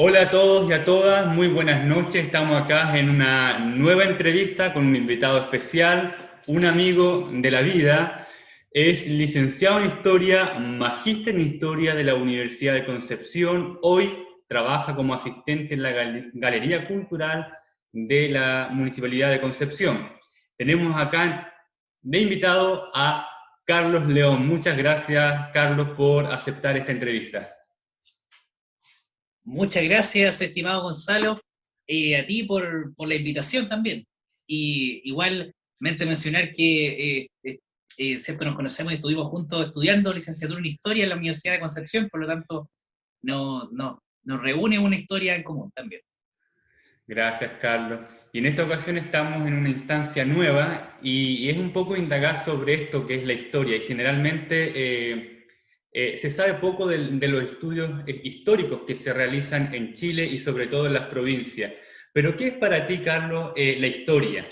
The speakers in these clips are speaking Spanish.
Hola a todos y a todas, muy buenas noches. Estamos acá en una nueva entrevista con un invitado especial, un amigo de la vida. Es licenciado en Historia, magíster en Historia de la Universidad de Concepción. Hoy trabaja como asistente en la Galería Cultural de la Municipalidad de Concepción. Tenemos acá de invitado a Carlos León. Muchas gracias, Carlos, por aceptar esta entrevista. Muchas gracias, estimado Gonzalo, a ti por la invitación también. Y igualmente mencionar que, cierto, nos conocemos y estuvimos juntos estudiando licenciatura en Historia en la Universidad de Concepción, por lo tanto, nos reúne una historia en común también. Gracias, Carlos. Y en esta ocasión estamos en una instancia nueva y es un poco indagar sobre esto que es la historia. Y generalmente se sabe poco de los estudios históricos que se realizan en Chile y sobre todo en las provincias. Pero ¿qué es para ti, Carlos, la historia?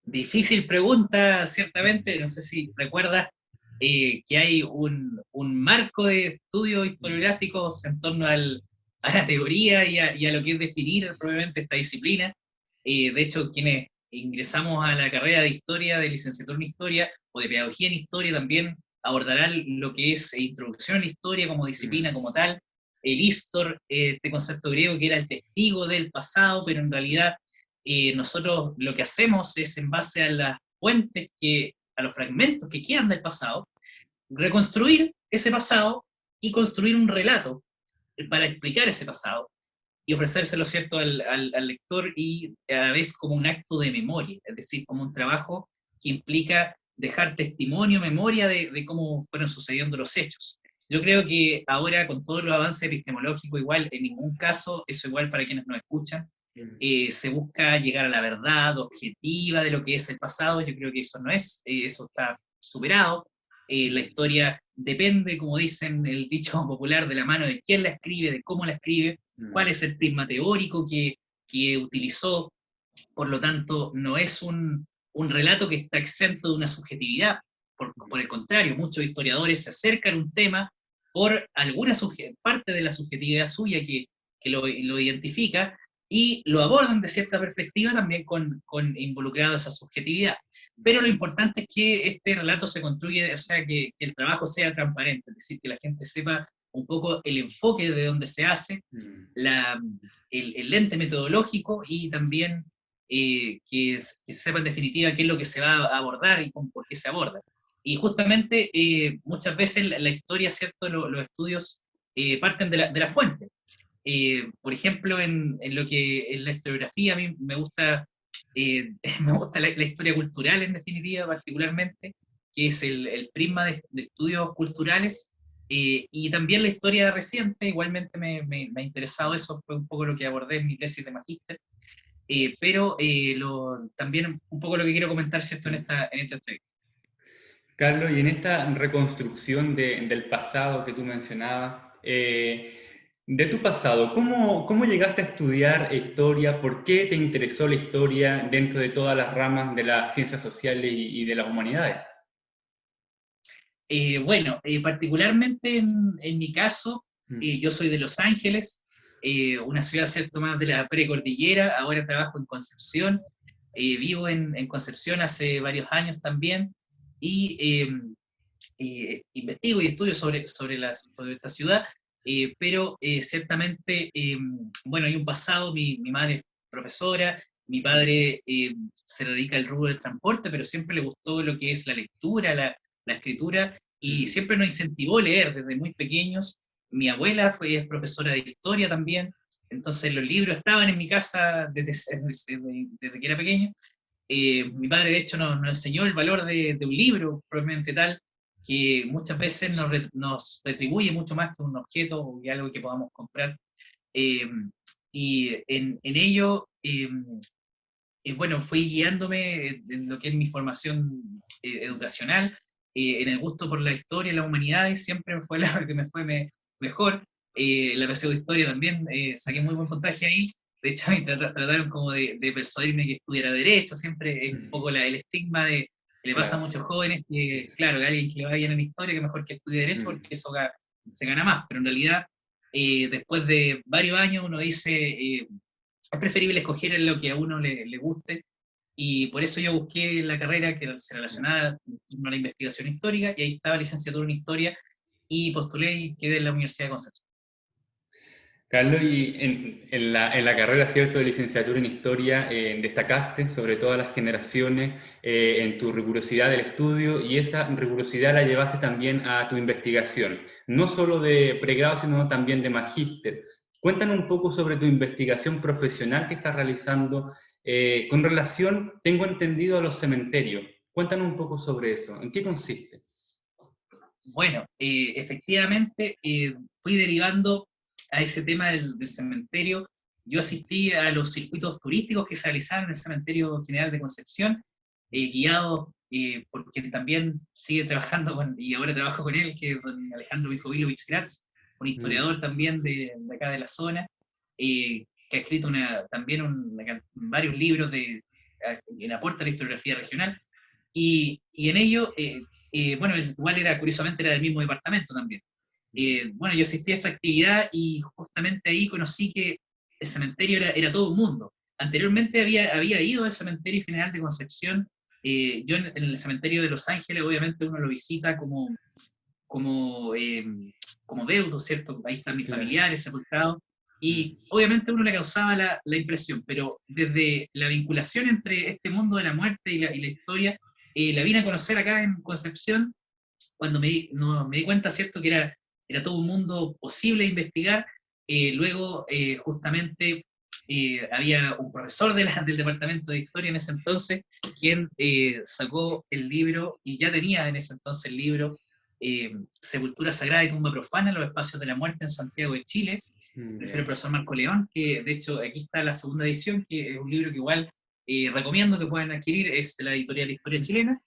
Difícil pregunta, ciertamente. No sé si recuerdas que hay un marco de estudios historiográficos en torno a la teoría y a lo que es definir probablemente esta disciplina. De hecho, quienes ingresamos a la carrera de historia, de licenciatura en historia o de pedagogía en historia, también abordarán lo que es introducción a la historia como disciplina, como tal. El histor, este concepto griego que era el testigo del pasado, pero en realidad nosotros lo que hacemos es, en base a las fuentes, a los fragmentos que quedan del pasado, reconstruir ese pasado y construir un relato para explicar ese pasado y ofrecérselo, ¿cierto?, al lector, y a la vez como un acto de memoria, es decir, como un trabajo que implica dejar testimonio, memoria de cómo fueron sucediendo los hechos. Yo creo que ahora, con todos los avances epistemológicos, igual, en ningún caso, eso igual para quienes nos escuchan, se busca llegar a la verdad objetiva de lo que es el pasado. Yo creo que eso no es, eso está superado. La historia depende, como dicen el dicho popular, de la mano de quién la escribe, de cómo la escribe, cuál es el prisma teórico que utilizó. Por lo tanto, no es un relato que está exento de una subjetividad. Por el contrario, muchos historiadores se acercan a un tema por alguna parte de la subjetividad suya que lo identifica, y lo abordan de cierta perspectiva también con involucrado esa subjetividad. Pero lo importante es que este relato se construye, o sea, que el trabajo sea transparente, es decir, que la gente sepa un poco el enfoque de donde se hace, la, el lente metodológico, y también que sepa en definitiva qué es lo que se va a abordar y por qué se aborda. Y justamente muchas veces la historia, ¿cierto?, los estudios parten de la fuente. Por ejemplo, en lo que en la historiografía a mí me gusta, me gusta la historia cultural en definitiva particularmente, que es el prisma de estudios culturales, y también la historia reciente. Igualmente me ha interesado eso, fue un poco lo que abordé en mi tesis de magíster, pero también un poco lo que quiero comentar, ¿cierto?, en esta entrevista. Carlos, y en esta reconstrucción del pasado que tú mencionabas, de tu pasado, ¿cómo llegaste a estudiar historia? ¿Por qué te interesó la historia dentro de todas las ramas de las ciencias sociales y de las humanidades? Bueno, particularmente en mi caso, Mm. yo soy de Los Ángeles, una ciudad, ¿cierto?, más de la precordillera. Ahora trabajo en Concepción, vivo en Concepción hace varios años también, y investigo y estudio sobre esta ciudad, pero ciertamente, bueno, hay un pasado. Mi madre es profesora, mi padre se dedica al rubro del transporte, pero siempre le gustó lo que es la lectura, la escritura, y Mm. siempre nos incentivó a leer desde muy pequeños. Mi abuela es profesora de historia también, entonces los libros estaban en mi casa desde que era pequeño. Mi padre, de hecho, nos enseñó el valor de un libro, probablemente tal, que muchas veces nos retribuye mucho más que un objeto o que algo que podamos comprar. Eh, y en ello, bueno, fui guiándome en lo que es mi formación educacional, en el gusto por la historia y la humanidad, y siempre fue la que me fue mejor. La PSU de historia también, saqué muy buen puntaje ahí. De hecho, me trataron como de persuadirme que estudiara derecho. Siempre es un poco el estigma que le pasa a Claro. muchos jóvenes, que claro, que alguien que le va bien en historia, que mejor que estudie derecho, Mm. porque eso se gana más. Pero en realidad, después de varios años uno dice, es preferible escoger lo que a uno le guste, y por eso yo busqué la carrera que se relacionaba a la investigación histórica, y ahí estaba licenciatura en Historia, y postulé y quedé en la Universidad de Concepción. Carlos, y en la carrera, ¿cierto?, de licenciatura en Historia, destacaste sobre todas las generaciones en tu rigurosidad del estudio, y esa rigurosidad la llevaste también a tu investigación, no solo de pregrado, sino también de magíster. Cuéntanos un poco sobre tu investigación profesional que estás realizando con relación, tengo entendido, a los cementerios. Cuéntanos un poco sobre eso. ¿En qué consiste? Bueno, efectivamente fui derivando a ese tema del cementerio. Yo asistí a los circuitos turísticos que se realizaban en el Cementerio General de Concepción, guiado por quien también sigue trabajando y ahora trabajo con él, que es don Alejandro Vijovilovich Gratz, un Mm, historiador también de acá de la zona, que ha escrito también varios libros en aporte a la historiografía regional. Y en ello, bueno, igual era, curiosamente, era del mismo departamento también. Bueno, yo asistí a esta actividad y justamente ahí conocí que el cementerio era todo un mundo. Anteriormente había ido al Cementerio General de Concepción. Yo en el cementerio de Los Ángeles, obviamente uno lo visita como, eh, como deudo, ¿cierto? Ahí están mis claro. familiares sepultados. Y Mm, obviamente uno le causaba la impresión, pero desde la vinculación entre este mundo de la muerte y la historia, la vine a conocer acá en Concepción cuando no, me di cuenta, ¿cierto?, que era todo un mundo posible de investigar. Luego, justamente, había un profesor del Departamento de Historia en ese entonces, quien sacó el libro, y ya tenía en ese entonces el libro, Sepultura Sagrada y Tumba Profana, los espacios de la muerte en Santiago de Chile, prefiero el ya. profesor Marco León, que de hecho aquí está la segunda edición, que es un libro que igual recomiendo que puedan adquirir, es de la editorial Historia Chilena,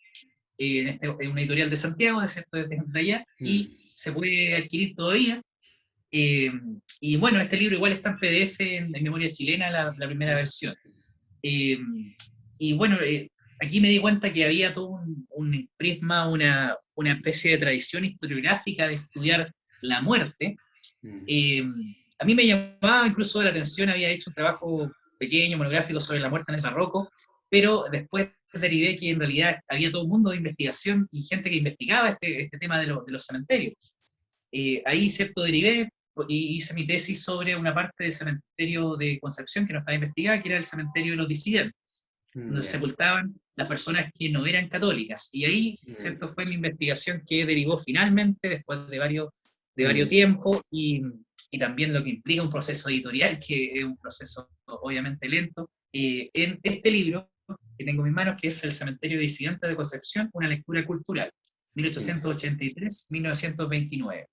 en una editorial de Santiago, de cierto, de allá, y Mm, se puede adquirir todavía. Eh, y bueno, este libro igual está en PDF, en memoria chilena, la primera versión. Eh, y bueno, aquí me di cuenta que había todo un prisma, una especie de tradición historiográfica de estudiar la muerte. mm. Eh, a mí me llamaba incluso la atención, había hecho un trabajo pequeño, monográfico sobre la muerte en el barroco, pero después derivé que en realidad había todo un mundo de investigación y gente que investigaba este tema de los cementerios. Ahí, cierto, derivé y hice mi tesis sobre una parte del cementerio de Concepción que no estaba investigada, que era el cementerio de los disidentes, donde se Ya. sepultaban las personas que no eran católicas. Y ahí, Mm, cierto, fue mi investigación que derivó finalmente, después de varios mm. tiempos, y también lo que implica un proceso editorial, que es un proceso obviamente lento, en este libro que tengo en mis manos, que es El cementerio de disidentes de Concepción, una lectura cultural, Sí. 1883-1929.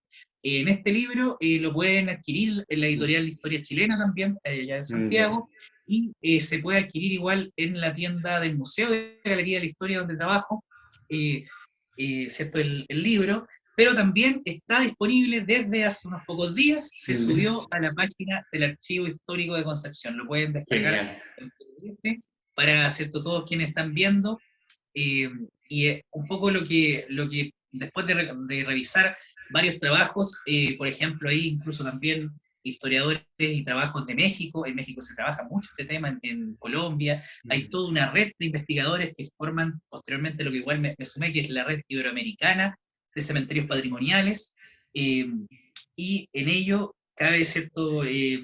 En este libro lo pueden adquirir en la Mm, editorial Historia Chilena también, allá en ya. Santiago, y se puede adquirir igual en la tienda del Museo de Galería de la Historia donde trabajo, eh, ¿cierto? El libro, pero también está disponible desde hace unos pocos días, se Mm, subió a la página del Archivo Histórico de Concepción, lo pueden descargar genial. en PDF para, ¿cierto?, todos quienes están viendo, eh, y un poco lo que después de revisar varios trabajos, por ejemplo, ahí incluso también historiadores y trabajos de México, en México se trabaja mucho este tema, en Colombia, hay Mm, toda una red de investigadores que forman posteriormente lo que igual me sumé, que es la red iberoamericana de cementerios patrimoniales, eh, y en ello cabe, cierto,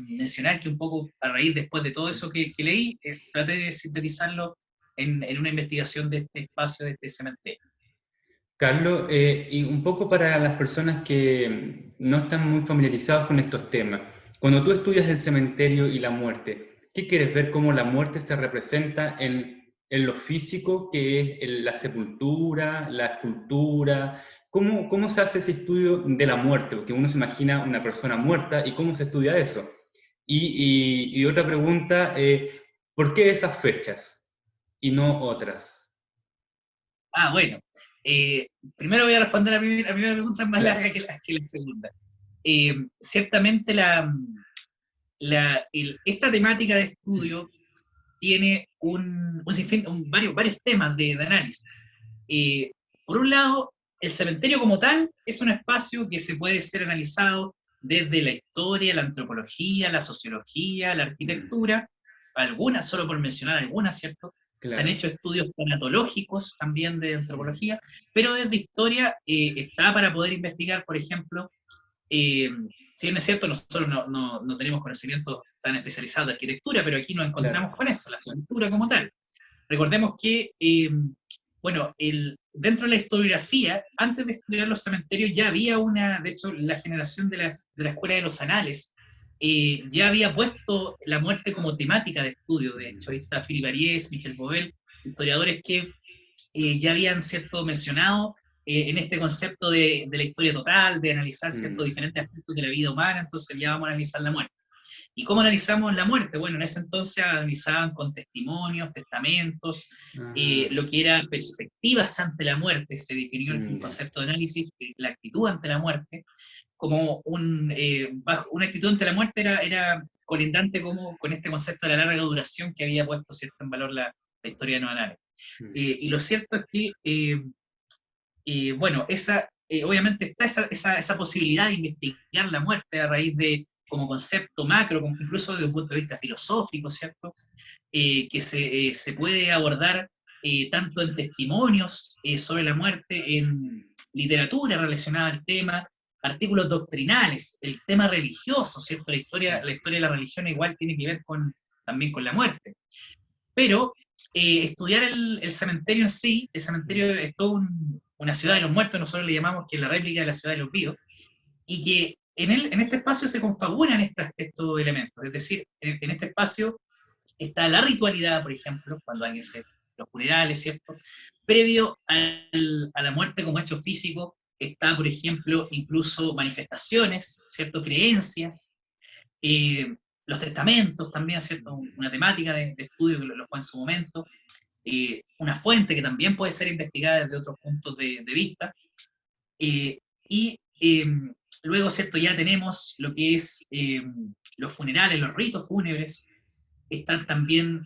mencionar que un poco a raíz después de todo eso que leí, traté de sintetizarlo en una investigación de este espacio, de este cementerio. Carlos, y un poco para las personas que no están muy familiarizados con estos temas, cuando tú estudias el cementerio y la muerte, ¿qué quieres ver cómo la muerte se representa en lo físico, que es la sepultura, la escultura? ¿Cómo se hace ese estudio de la muerte? Porque uno se imagina una persona muerta y cómo se estudia eso. Y otra pregunta, ¿por qué esas fechas y no otras? Bueno, eh, primero voy a responder la primera pregunta, es más Claro. larga que la segunda. Ciertamente esta temática de estudio tiene un sinfín, varios temas de análisis. Por un lado, el cementerio como tal es un espacio que se puede ser analizado desde la historia, la antropología, la sociología, la arquitectura, algunas, solo por mencionar algunas, ¿cierto? Se han Claro, hecho estudios tanatológicos también de antropología, pero desde historia está para poder investigar, por ejemplo, eh, si bien es cierto, nosotros no tenemos conocimientos tan especializados de arquitectura, pero aquí nos claro, encontramos con eso, la estructura como tal. Recordemos que, bueno, dentro de la historiografía, antes de estudiar los cementerios, ya había una, de hecho, la generación de la Escuela de los Anales, ya había puesto la muerte como temática de estudio. De hecho, ahí está Philippe Ariès, Michel Bouvel, historiadores que ya habían cierto mencionado en este concepto de la historia total, de analizar ciertos diferentes aspectos de la vida humana, entonces ya vamos a analizar la muerte. ¿Y cómo analizamos la muerte? Bueno, en ese entonces analizaban con testimonios, testamentos, lo que era perspectivas ante la muerte, se definió el ya, concepto de análisis, la actitud ante la muerte, como una actitud ante la muerte era colindante como con este concepto de la larga duración que había puesto cierto en valor la historia de Noah. Y lo cierto es que, bueno, obviamente está esa posibilidad de investigar la muerte a raíz de, como concepto macro, incluso desde un punto de vista filosófico, ¿cierto? Que se puede abordar tanto en testimonios sobre la muerte, en literatura relacionada al tema, artículos doctrinales, el tema religioso, ¿cierto? La historia de la religión igual tiene que ver también con la muerte. Pero estudiar el cementerio en sí, el cementerio es toda una ciudad de los muertos, nosotros le llamamos que es la réplica de la ciudad de los vivos, y que en este espacio se confabulan estos elementos, es decir, en este espacio está la ritualidad, por ejemplo, cuando alguien los funerales, ¿cierto? Previo a la muerte como hecho físico, está, por ejemplo, incluso manifestaciones, ¿cierto? Creencias, eh, los testamentos también, ¿cierto? Una temática de estudio que lo fue en su momento, una fuente que también puede ser investigada desde otros puntos de vista, eh, y luego, ¿cierto? Ya tenemos lo que es los funerales, los ritos fúnebres, están también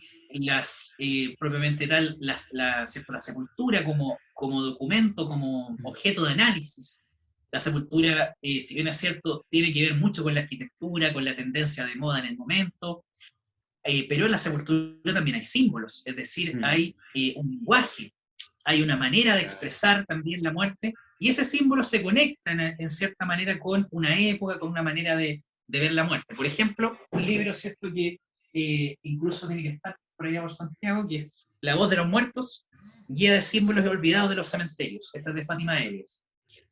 propiamente tal, ¿cierto? La sepultura como documento, como objeto de análisis. La sepultura, si bien es cierto, tiene que ver mucho con la arquitectura, con la tendencia de moda en el momento, pero en la sepultura también hay símbolos, es decir, hay un lenguaje, hay una manera de expresar también la muerte, y ese símbolo se conecta en cierta manera con una época, con una manera de ver la muerte. Por ejemplo, un libro, ¿cierto?, que incluso tiene que estar por allá por Santiago, que es La voz de los muertos, guía de símbolos olvidados de los cementerios. Esta es de Fátima Eves.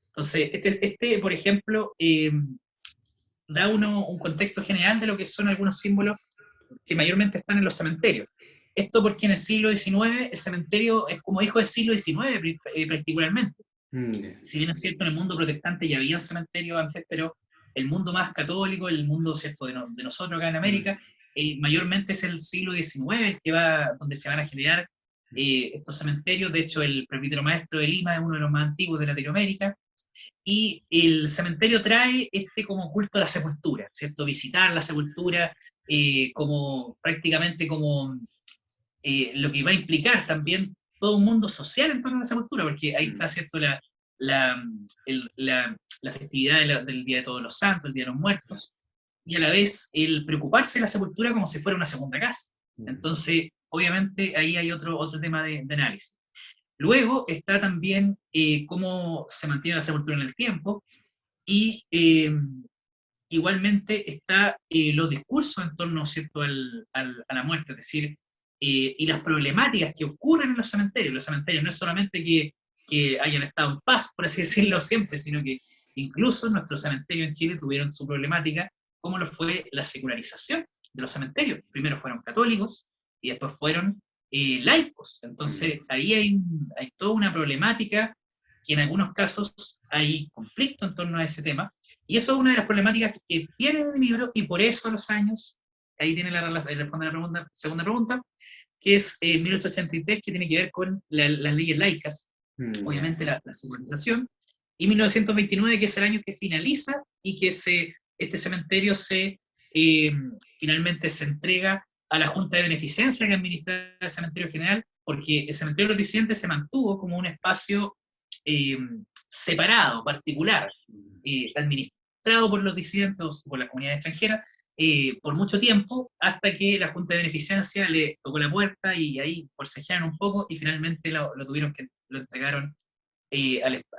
Entonces, por ejemplo, da un contexto general de lo que son algunos símbolos que mayormente están en los cementerios. Esto porque en el siglo XIX el cementerio es como hijo del siglo XIX particularmente. Si bien es cierto, en el mundo protestante ya había un cementerio antes, pero el mundo más católico, el mundo, ¿cierto?, de nosotros acá en América, mayormente es el siglo XIX el que donde se van a generar estos cementerios. De hecho, el presbítero maestro de Lima es uno de los más antiguos de Latinoamérica, y el cementerio trae como culto a la sepultura, ¿cierto? Visitar la sepultura como prácticamente como lo que va a implicar también todo un mundo social en torno a la sepultura, porque ahí está, ¿cierto?, la, la festividad del Día de Todos los Santos, el Día de los Muertos, y a la vez el preocuparse de la sepultura como si fuera una segunda casa. Entonces, obviamente, ahí hay otro tema de análisis. Luego está también cómo se mantiene la sepultura en el tiempo, y igualmente está los discursos en torno, ¿cierto?, a la muerte, es decir, y las problemáticas que ocurren en los cementerios. Los cementerios no es solamente que hayan estado en paz, por así decirlo, siempre, sino que incluso nuestros cementerios en Chile tuvieron su problemática, como lo fue la secularización de los cementerios. Primero fueron católicos y después fueron laicos. Entonces, ahí hay toda una problemática que en algunos casos hay conflicto en torno a ese tema, y eso es una de las problemáticas que tiene el libro, y por eso a los años, ahí tiene responde la segunda pregunta, que es 1883, que tiene que ver con las leyes laicas, obviamente la secularización, y 1929, que es el año que finaliza y que este cementerio eh, finalmente se entrega a la Junta de Beneficencia que administra el Cementerio General, porque el Cementerio de los Disidentes se mantuvo como un espacio separado, particular, administrado administrado por los disidentes o por la comunidad extranjera por mucho tiempo, hasta que la Junta de Beneficencia le tocó la puerta y ahí forcejearon un poco y finalmente lo entregaron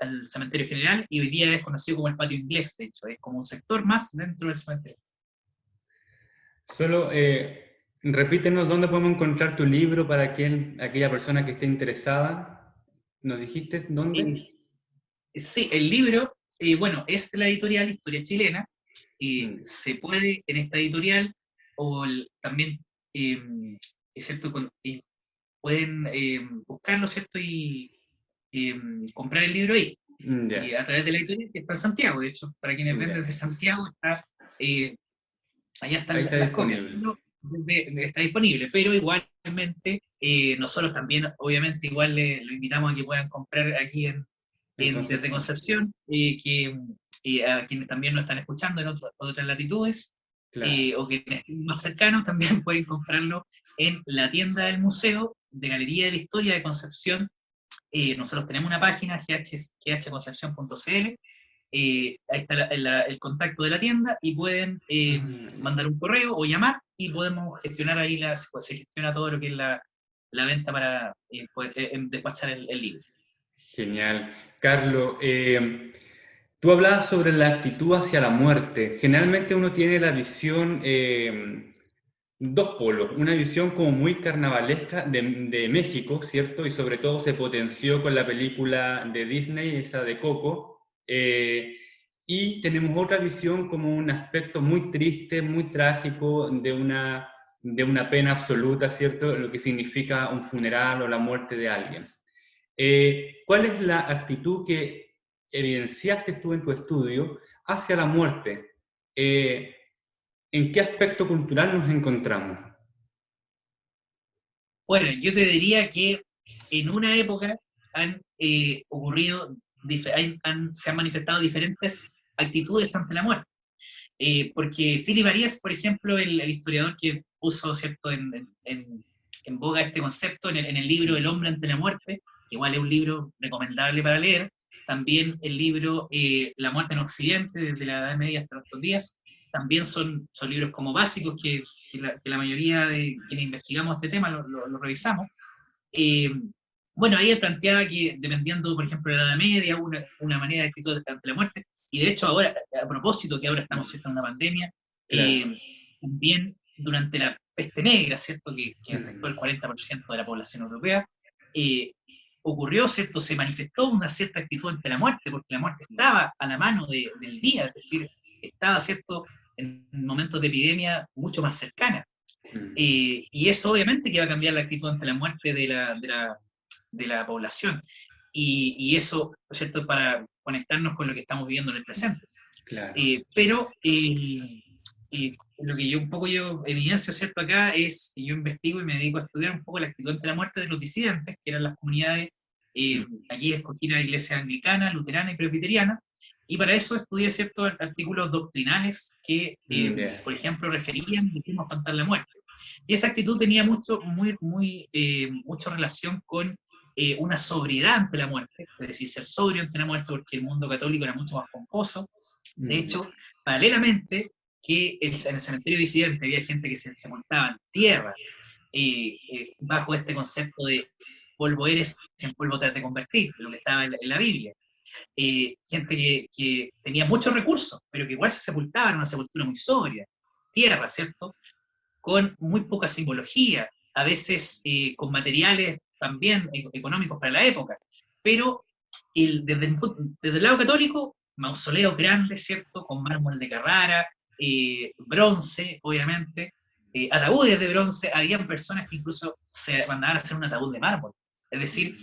al cementerio general, y hoy día es conocido como el patio inglés. De hecho, es como un sector más dentro del cementerio. Solo repítenos dónde podemos encontrar tu libro para aquella persona que esté interesada. ¿Nos dijiste dónde? Sí, el libro, bueno, es de la editorial Historia Chilena. Se puede en esta editorial, o también, ¿cierto? Pueden buscarlo, ¿cierto? Y comprar el libro ahí. Ya. A través de la editorial que está en Santiago. De hecho, para quienes ven Ya. desde Santiago, eh, allá Ahí están está las copias. disponible. Está disponible, pero igualmente nosotros también, obviamente, igual lo invitamos a que puedan comprar aquí En desde Concepción. Concepción, a quienes también nos están escuchando en otras latitudes, Claro. o quienes estén más cercanos, también pueden comprarlo en la tienda del Museo de Galería de la Historia de Concepción. Nosotros tenemos una página, ghconcepcion.cl. Ahí está el contacto de la tienda y pueden mandar un correo o llamar y podemos gestionar ahí, se gestiona todo lo que es la venta para poder despachar el libro. Genial. Carlos, tú hablabas sobre la actitud hacia la muerte. Generalmente uno tiene la visión, dos polos, una visión como muy carnavalesca de México, ¿cierto? Y sobre todo se potenció con la película de Disney, esa de Coco. Y tenemos otra visión como un aspecto muy triste, muy trágico de una pena absoluta, ¿cierto? Lo que significa un funeral o la muerte de alguien. ¿Cuál es la actitud que evidenciaste tú en tu estudio hacia la muerte? ¿En qué aspecto cultural nos encontramos? Bueno, yo te diría que en una época han ocurrido, se han manifestado diferentes actitudes ante la muerte. Porque Philip Arias, por ejemplo, el historiador que puso, ¿cierto?, en boga este concepto en el libro El hombre ante la muerte, que igual es un libro recomendable para leer. También el libro La muerte en Occidente, desde la Edad Media hasta nuestros días, también son libros como básicos que la mayoría de quienes investigamos este tema lo revisamos. Eh, bueno, ahí él planteaba que dependiendo, por ejemplo, de la Edad Media, una manera de actitud ante la muerte, y de hecho ahora, a propósito que ahora estamos, ¿cierto?, en una pandemia, Claro. también durante la peste negra, ¿cierto?, que afectó el 40% de la población europea, eh, ocurrió, ¿cierto?, se manifestó una cierta actitud ante la muerte, porque la muerte estaba a la mano del día, es decir, estaba, ¿cierto?, en momentos de epidemia mucho más cercana. Y eso obviamente que va a cambiar la actitud ante la muerte de la población. Y eso, ¿cierto?, para conectarnos con lo que estamos viviendo en el presente. Claro. Lo que yo evidencio, ¿cierto?, acá es, yo investigo y me dedico a estudiar un poco la actitud ante la muerte de los disidentes, que eran las comunidades, aquí escogí la iglesia anglicana, luterana y presbiteriana, y para eso estudié ciertos artículos doctrinales que, Ya. por ejemplo, referían de cómo afrontar la muerte. Y esa actitud tenía mucho relación con una sobriedad ante la muerte, es decir, ser sobrio ante la muerte, porque el mundo católico era mucho más pomposo. De hecho, paralelamente, en el cementerio disidente había gente que se sepultaba en tierra, bajo este concepto de polvo eres y en polvo te has de convertir, lo que estaba en la Biblia. Gente que tenía muchos recursos, pero que igual se sepultaba en una sepultura muy sobria, tierra, ¿cierto?, con muy poca simbología, a veces con materiales también económicos para la época. Pero desde el lado católico, mausoleos grandes, ¿cierto?, con mármol de Carrara, bronce, obviamente, ataúdes de bronce. Habían personas que incluso se mandaban a hacer un ataúd de mármol. Es decir,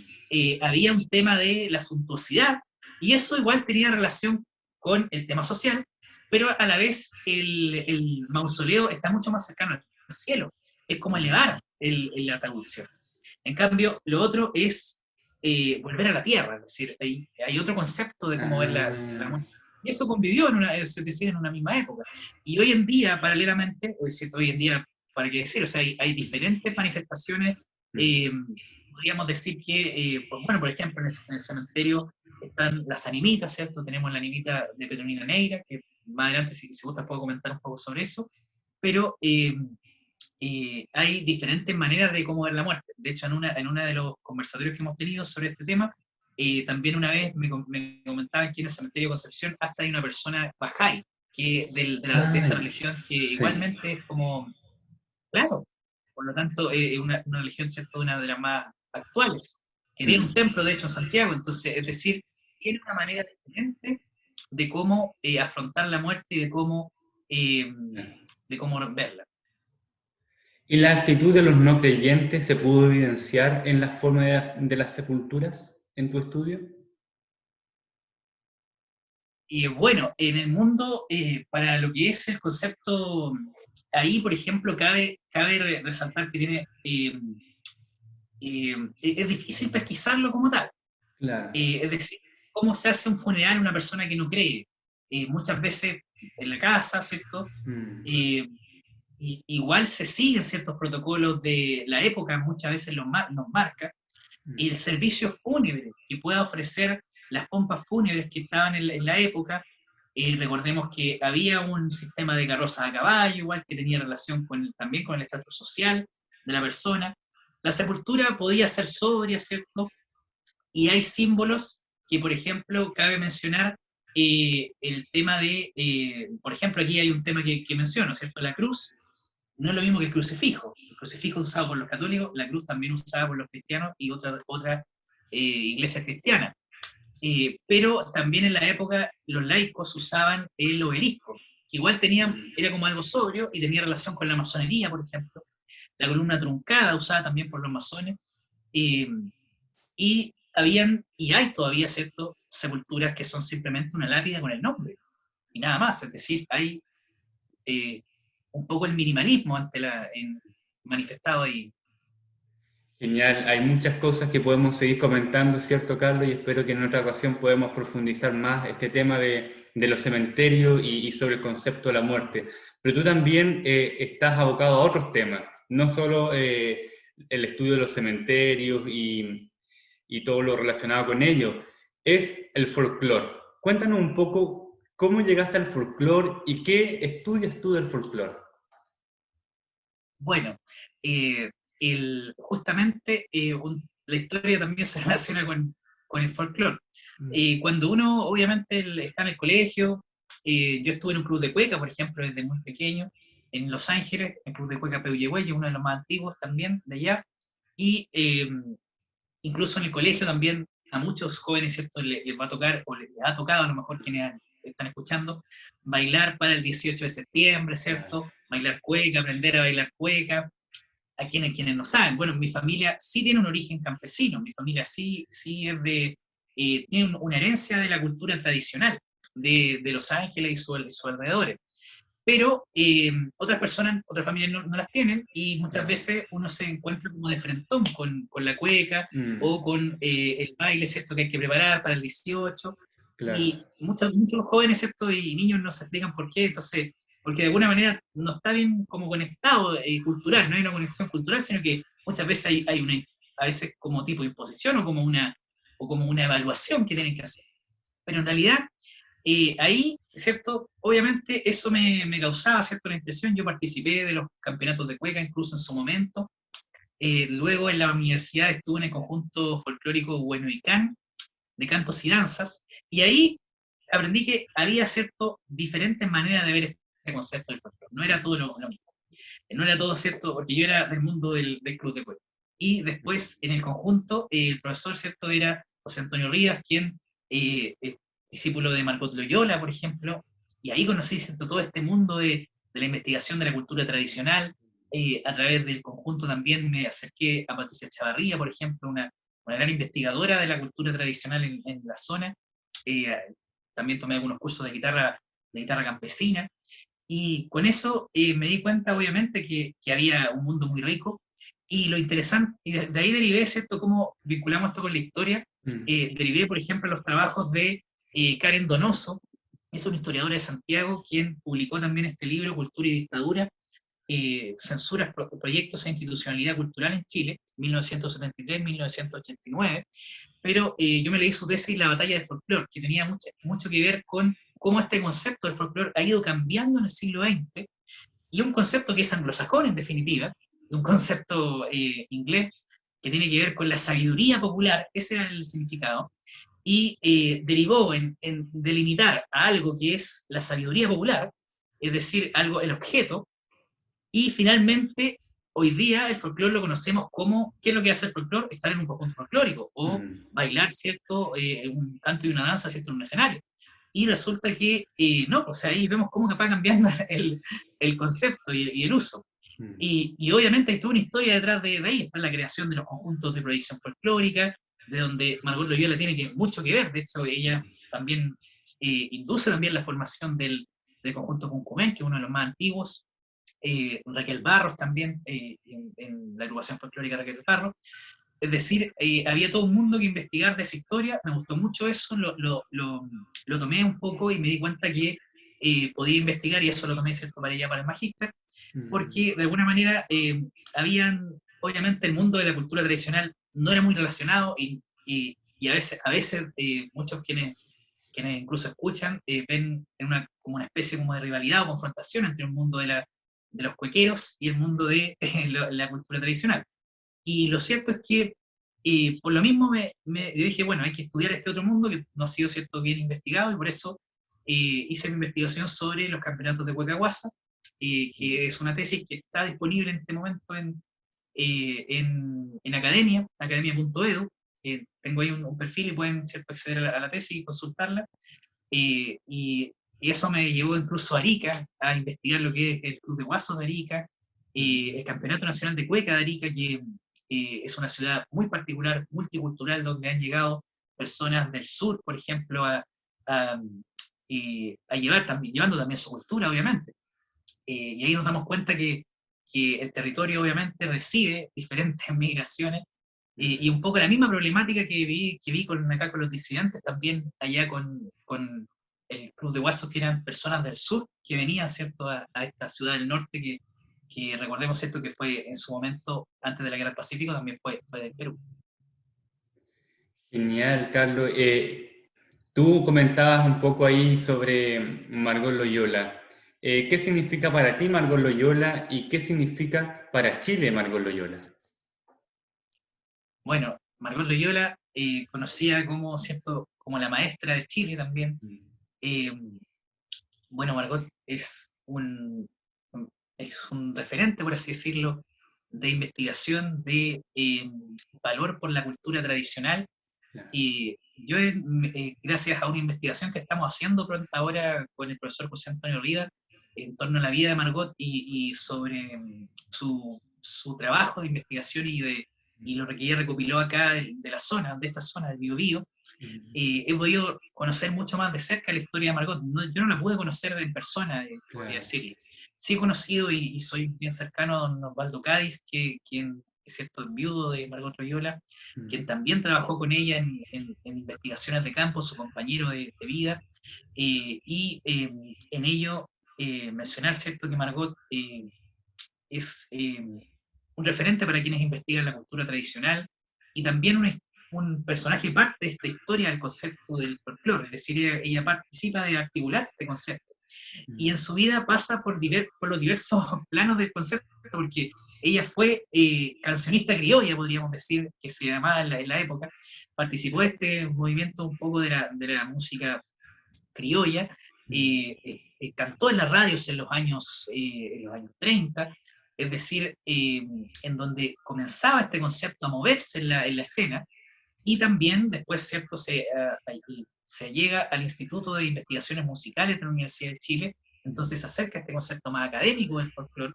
había un tema de la suntuosidad, y eso igual tenía relación con el tema social, pero a la vez el mausoleo está mucho más cercano al cielo, es como elevar la traducción. En cambio, lo otro es volver a la tierra, es decir, hay otro concepto de cómo ver la muerte. Y eso convivió se decía, en una misma época. Y hoy en día, paralelamente, hoy en día, para qué decir, o sea, hay diferentes manifestaciones. Podríamos decir que, bueno, por ejemplo, en el cementerio están las animitas, ¿cierto? Tenemos la animita de Petronila Neira, que más adelante, si gustas, puedo comentar un poco sobre eso, pero hay diferentes maneras de cómo ver la muerte. De hecho, en una de los conversatorios que hemos tenido sobre este tema, también una vez me comentaban que en el cementerio de Concepción hasta hay una persona bajay, que de esta Ay, religión, que sí. igualmente es como, claro, por lo tanto, una religión, ¿cierto?, una de las más actuales, que tiene un Mm. templo, de hecho, en Santiago. Entonces, es decir, tiene una manera diferente de cómo afrontar la muerte y eh, de cómo verla. ¿Y la actitud de los no creyentes se pudo evidenciar en la forma de las sepulturas en tu estudio? Y bueno, en el mundo, para lo que es el concepto, ahí, por ejemplo, cabe resaltar que es difícil pesquisarlo como tal. Claro. Es decir, cómo se hace un funeral a una persona que no cree. Muchas veces en la casa, ¿cierto? Mm. Eh, igual se siguen ciertos protocolos de la época, muchas veces nos marca, y el Mm. servicio fúnebre que pueda ofrecer las pompas fúnebres que estaban en la época. Recordemos que había un sistema de carroza a caballo, igual que tenía relación también con el estatus social de la persona. La sepultura podía ser sobria, ¿cierto? Y hay símbolos que, por ejemplo, cabe mencionar el tema por ejemplo, aquí hay un tema que menciono, ¿cierto? La cruz no es lo mismo que el crucifijo. El crucifijo es usado por los católicos, la cruz también usada por los cristianos y otras iglesias cristianas. Pero también en la época los laicos usaban el obelisco, que igual era como algo sobrio y tenía relación con la masonería, por ejemplo. La columna truncada usada también por los masones. Eh, y hay todavía, ¿cierto?, sepulturas que son simplemente una lápida con el nombre y nada más. Es decir, hay eh, un poco el minimalismo manifestado ahí. Genial, hay muchas cosas que podemos seguir comentando, ¿cierto, Carlos? Y espero que en otra ocasión podamos profundizar más este tema de los cementerios y sobre el concepto de la muerte. Pero tú también estás abocado a otros temas, no solo el estudio de los cementerios y todo lo relacionado con ello, es el folclore. Cuéntanos un poco cómo llegaste al folclore y qué estudias tú del folclore. Bueno, eh, justamente la historia también se relaciona con el folclore. Cuando uno, obviamente, está en el colegio, yo estuve en un club de cueca, por ejemplo, desde muy pequeño, en Los Ángeles, el club de cueca Peuyehuelle, uno de los más antiguos también de allá, y incluso en el colegio también a muchos jóvenes, ¿cierto?, les va a tocar, o les ha tocado, a lo mejor quienes están escuchando, bailar para el 18 de septiembre, ¿cierto? Bailar cueca, aprender a bailar cueca. A quienes no saben, bueno, mi familia sí tiene un origen campesino, mi familia sí tiene una herencia de la cultura tradicional de Los Ángeles y sus alrededores. Pero otras personas, otras familias no las tienen, y muchas veces uno se encuentra como de frentón con la cueca Mm, o con el baile, ¿cierto?, que hay que preparar para el 18, claro. y muchos jóvenes, ¿cierto?, y niños no se explican por qué. Entonces, porque de alguna manera no está bien como conectado cultural, no hay una conexión cultural, sino que muchas veces hay a veces como tipo de imposición o como una evaluación que tienen que hacer. Pero en realidad ahí, ¿cierto? Obviamente eso me causaba, ¿cierto?, la impresión. Yo participé de los campeonatos de cueca incluso en su momento. Luego en la universidad estuve en el conjunto folclórico Huenuicán de cantos y danzas, y ahí aprendí que había, ¿cierto?, diferentes maneras de ver este concepto del folclore. No era todo lo mismo. No era todo, ¿cierto?, porque yo era del mundo del club de cueca. Y después en el conjunto, el profesor, ¿cierto?, era José Antonio Rivas, quien es discípulo de Margot Loyola, por ejemplo, y ahí conocí, ¿cierto?, todo este mundo de la investigación de la cultura tradicional. A través del conjunto también me acerqué a Patricia Chavarría, por ejemplo, una gran investigadora de la cultura tradicional en la zona. Eh, También tomé algunos cursos de guitarra campesina, y con eso me di cuenta, obviamente, que había un mundo muy rico. Y lo interesante, y de ahí derivé, ¿cierto?, cómo vinculamos esto con la historia. Mm. Derivé, por ejemplo, los trabajos de Karen Donoso, que es una historiadora de Santiago, quien publicó también este libro, Cultura y Dictadura, Censuras, Proyectos e Institucionalidad Cultural en Chile, 1973-1989. Pero yo me leí su tesis La batalla del folclore, que tenía mucho que ver con cómo este concepto del folclore ha ido cambiando en el siglo XX, y un concepto que es anglosajón en definitiva, un concepto inglés que tiene que ver con la sabiduría popular, ese era el significado, y derivó en delimitar a algo que es la sabiduría popular, es decir, algo, el objeto, y finalmente hoy día el folclore lo conocemos como, ¿qué es lo que hace el folclore? Estar en un conjunto folclórico, o bailar, ¿cierto? Un canto y una danza, ¿cierto? En un escenario. Y resulta que no, o sea, ahí vemos cómo va cambiando el concepto y el uso. Y obviamente hay toda una historia detrás de ahí, está la creación de los conjuntos de proyección folclórica, de donde Margot Loyola tiene mucho que ver. De hecho, ella también induce también la formación del conjunto Cuncumén, que es uno de los más antiguos. Raquel Barros también, en la agrupación folclórica Raquel Barros. Es decir, había todo un mundo que investigar de esa historia, me gustó mucho eso, lo tomé un poco y me di cuenta que podía investigar, y eso lo tomé, ¿cierto?, para ella, para el magíster, porque de alguna manera obviamente el mundo de la cultura tradicional no era muy relacionado, y a veces muchos quienes incluso escuchan ven como una especie como de rivalidad o confrontación entre el mundo de los cuequeros y el mundo de la cultura tradicional. Y lo cierto es que por lo mismo yo dije, bueno, hay que estudiar este otro mundo que no ha sido, cierto, bien investigado, y por eso hice mi investigación sobre los campeonatos de Huecahuasa, que es una tesis que está disponible en este momento en academia.edu. Tengo ahí un perfil y pueden, cierto, acceder a la tesis y consultarla. Y eso me llevó incluso a Arica, a investigar lo que es el Club de Guasos de Arica, el Campeonato Nacional de Cueca de Arica, que es una ciudad muy particular, multicultural, donde han llegado personas del sur, por ejemplo, a llevando también su cultura, obviamente. Y ahí nos damos cuenta que el territorio obviamente recibe diferentes migraciones, y un poco la misma problemática que vi acá con los disidentes, también allá con el Club de Guasos, que eran personas del sur que venían, ¿cierto?, a esta ciudad del norte que recordemos, ¿cierto?, que fue en su momento, antes de la Guerra del Pacífico, también fue del Perú. Genial, Carlos. Tú comentabas un poco ahí sobre Margot Loyola. ¿Qué significa para ti Margot Loyola y qué significa para Chile Margot Loyola? Bueno, Margot Loyola, conocida como, ¿cierto?, como la maestra de Chile también. Eh, bueno, Margot es un referente, por así decirlo, de investigación, de valor por la cultura tradicional. Y yo, gracias a una investigación que estamos haciendo ahora con el profesor José Antonio Rivas, en torno a la vida de Margot y sobre su trabajo de investigación y lo que ella recopiló acá de esta zona del Biobío, he podido conocer mucho más de cerca la historia de Margot. Yo no la pude conocer en persona, podría decirle. Sí he conocido y soy bien cercano a don Osvaldo Cádiz, quien es, cierto, viudo de Margot Loyola, quien también trabajó con ella en investigaciones de campo, su compañero de vida, en ello mencionar, cierto, que Margot es un referente para quienes investigan la cultura tradicional, y también un personaje parte de esta historia del concepto del folclore, es decir, ella participa de articular este concepto, y en su vida pasa por los diversos planos del concepto, porque ella fue cancionista criolla, podríamos decir, que se llamaba en la época, participó de este movimiento un poco de la música criolla, cantó en las radios en los años 30, es decir, en donde comenzaba este concepto a moverse en la escena, y también después, ¿cierto?, se llega al Instituto de Investigaciones Musicales de la Universidad de Chile, entonces se acerca a este concepto más académico del folclore,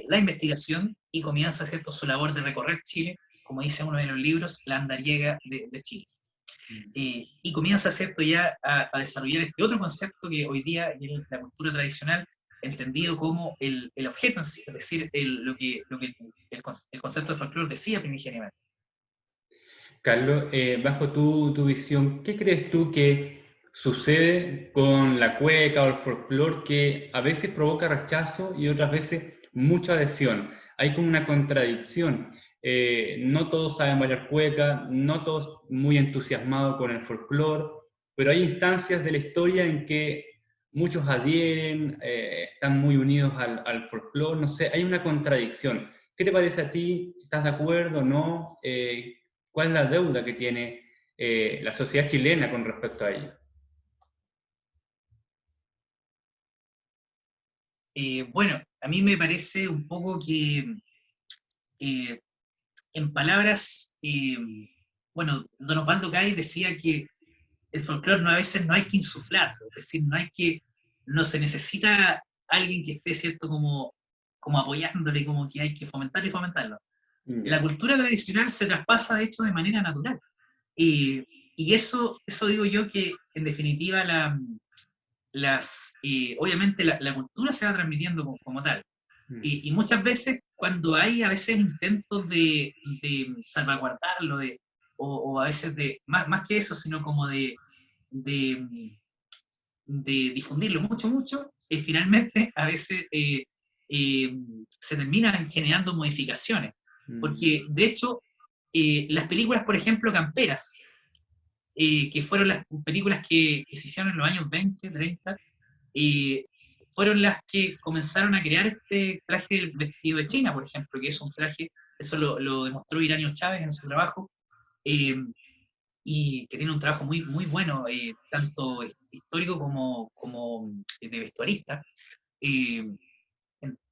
la investigación, y comienza, ¿cierto?, su labor de recorrer Chile, como dice uno de los libros, la andariega de Chile. Y comienza, ¿cierto?, ya a desarrollar este otro concepto que hoy día es la cultura tradicional, entendido como el objeto en sí, es decir, lo que el concepto de folclore decía primigeniamente. Carlos, bajo tu visión, ¿qué crees tú que sucede con la cueca o el folclore que a veces provoca rechazo y otras veces mucha adhesión? Hay como una contradicción. No todos saben bailar cueca, no todos muy entusiasmados con el folclore, pero hay instancias de la historia en que muchos adhieren, están muy unidos al folclore, no sé, hay una contradicción. ¿Qué te parece a ti? ¿Estás de acuerdo o no? ¿Cuál es la deuda que tiene la sociedad chilena con respecto a ello? Bueno, a mí me parece un poco que, eh, en palabras, bueno, don Osvaldo Cay decía que el folclore no, a veces no hay que insuflarlo, es decir, no se necesita alguien que esté, ¿cierto?, como apoyándole, como que hay que fomentarlo y fomentarlo. La Ya. cultura tradicional se traspasa, de hecho, de manera natural. Y, y eso digo yo que, en definitiva, obviamente la cultura se va transmitiendo como tal. Mm. Y muchas veces, cuando hay a veces intentos de salvaguardarlo, o a veces más que eso, sino como de, de difundirlo mucho, mucho, finalmente a veces eh, se terminan generando modificaciones. Mm. Porque, de hecho, las películas, por ejemplo, camperas, que fueron las películas que se hicieron en los años 20, 30, eh, fueron las que comenzaron a crear este traje del vestido de China, por ejemplo, que es un traje, eso lo demostró Iranio Chávez en su trabajo, eh, y que tiene un trabajo muy, muy bueno, tanto histórico como de vestuarista, eh,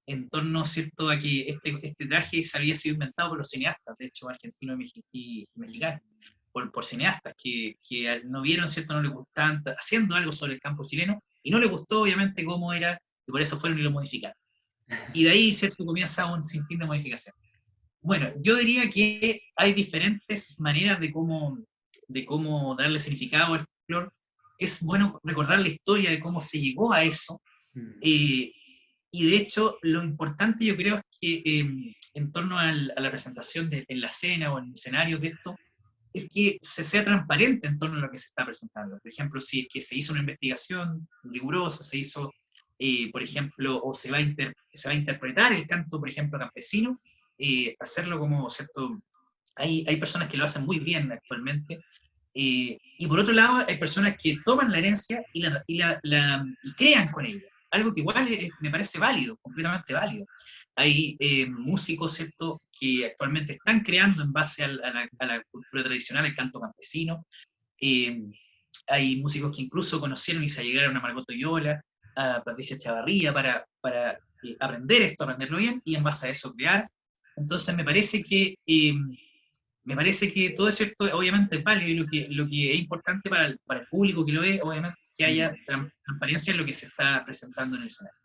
en torno, ¿cierto?, a que este traje se había sido inventado por los cineastas, de hecho, argentinos y mexicanos, por cineastas que no vieron, ¿cierto?, no les gustaban, haciendo algo sobre el campo chileno, y no les gustó, obviamente, cómo era, y por eso fueron y lo modificaron. Y de ahí, ¿cierto?, comienza un sinfín de modificación. Bueno, yo diría que hay diferentes maneras de cómo darle significado al folclore. Es bueno recordar la historia de cómo se llegó a eso, Mm. eh, y de hecho, lo importante yo creo es que, en torno a la presentación en la escena o en el escenario de esto, es que se sea transparente en torno a lo que se está presentando. Por ejemplo, si es que se hizo una investigación rigurosa, se hizo, por ejemplo, o se va a interpretar el canto, por ejemplo, campesino, hacerlo como, ¿cierto? Hay personas que lo hacen muy bien actualmente, y por otro lado, hay personas que toman la herencia y crean con ella. Algo que igual me parece válido, completamente válido. Hay músicos, ¿cierto?, que actualmente están creando en base a la cultura tradicional, el canto campesino. Eh, Hay músicos que incluso conocieron y se allegaron a Margot Toyola, a Patricia Chavarría, para aprender esto, aprenderlo bien, y en base a eso crear. Entonces me parece que todo eso, obviamente, es válido, y lo que es importante para el público que lo ve, obviamente, que haya Mm. transparencia en lo que se está presentando en el escenario.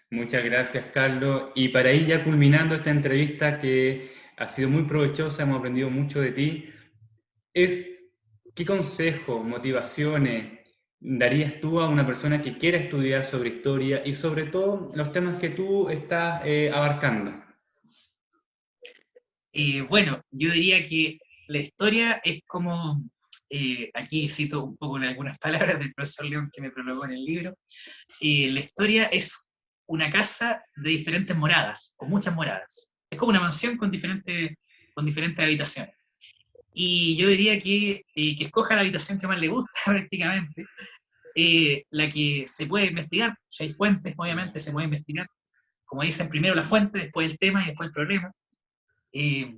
Muchas gracias, Carlos. Y para ir ya culminando esta entrevista que ha sido muy provechosa, hemos aprendido mucho de ti, ¿qué consejo, motivaciones darías tú a una persona que quiera estudiar sobre historia y sobre todo los temas que tú estás abarcando? Bueno, yo diría que la historia es como, aquí cito un poco algunas palabras del profesor León que me prologó en el libro. La historia es una casa de diferentes moradas, con muchas moradas. Es como una mansión con diferentes habitaciones. Y yo diría que escoja la habitación que más le gusta prácticamente, la que se puede investigar. Si hay fuentes, obviamente se puede investigar. Como dicen, primero la fuente, después el tema y después el problema. Eh,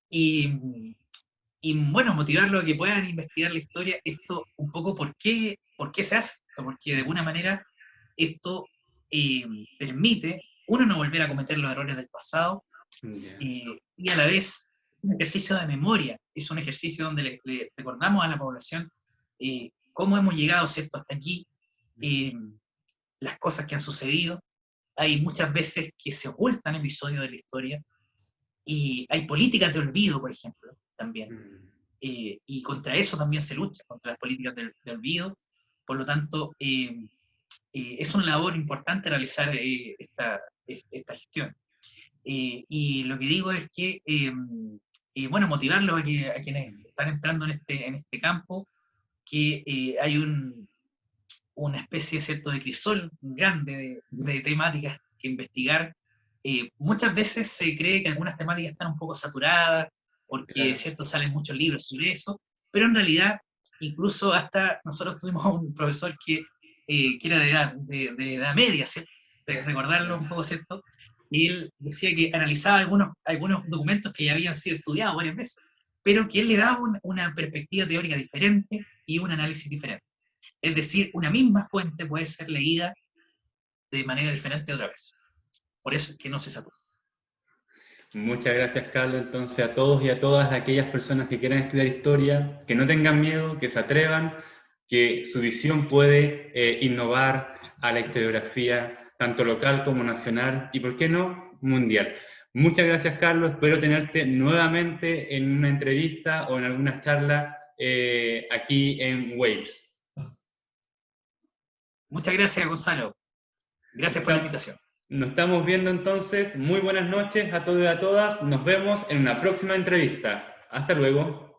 y, y bueno, motivarlos a que puedan investigar la historia, esto un poco por qué se hace esto, porque de alguna manera esto eh, permite, uno, no volver a cometer los errores del pasado, Ya. y a la vez es un ejercicio de memoria, es un ejercicio donde le recordamos a la población cómo hemos llegado, ¿cierto?, hasta aquí, eh, las cosas que han sucedido. Hay muchas veces que se ocultan episodios de la historia, y hay políticas de olvido, por ejemplo, también. Mm. Y contra eso también se lucha, contra las políticas de olvido. Por lo tanto, es una labor importante realizar esta gestión. Y lo que digo es que, bueno, motivarlos a quienes están entrando en este campo, que hay una especie, ¿cierto?, de crisol grande de temáticas que investigar. Muchas veces se cree que algunas temáticas están un poco saturadas, porque, Claro. ¿cierto?, salen muchos libros sobre eso, pero en realidad incluso hasta nosotros tuvimos un profesor que era de edad media, ¿cierto? Recordarlo un poco, ¿cierto? Y él decía que analizaba algunos documentos que ya habían sido estudiados varias veces, pero que él le daba una perspectiva teórica diferente y un análisis diferente. Es decir, una misma fuente puede ser leída de manera diferente otra vez. Por eso es que no se satura. Muchas gracias, Carlos. Entonces, a todos y a todas aquellas personas que quieran estudiar historia, que no tengan miedo, que se atrevan, que su visión puede innovar a la historiografía, tanto local como nacional, y por qué no, mundial. Muchas gracias, Carlos. Espero tenerte nuevamente en una entrevista o en alguna charla aquí en Waves. Muchas gracias, Gonzalo. Gracias por la invitación. Nos estamos viendo entonces. Muy buenas noches a todos y a todas. Nos vemos en una próxima entrevista. Hasta luego.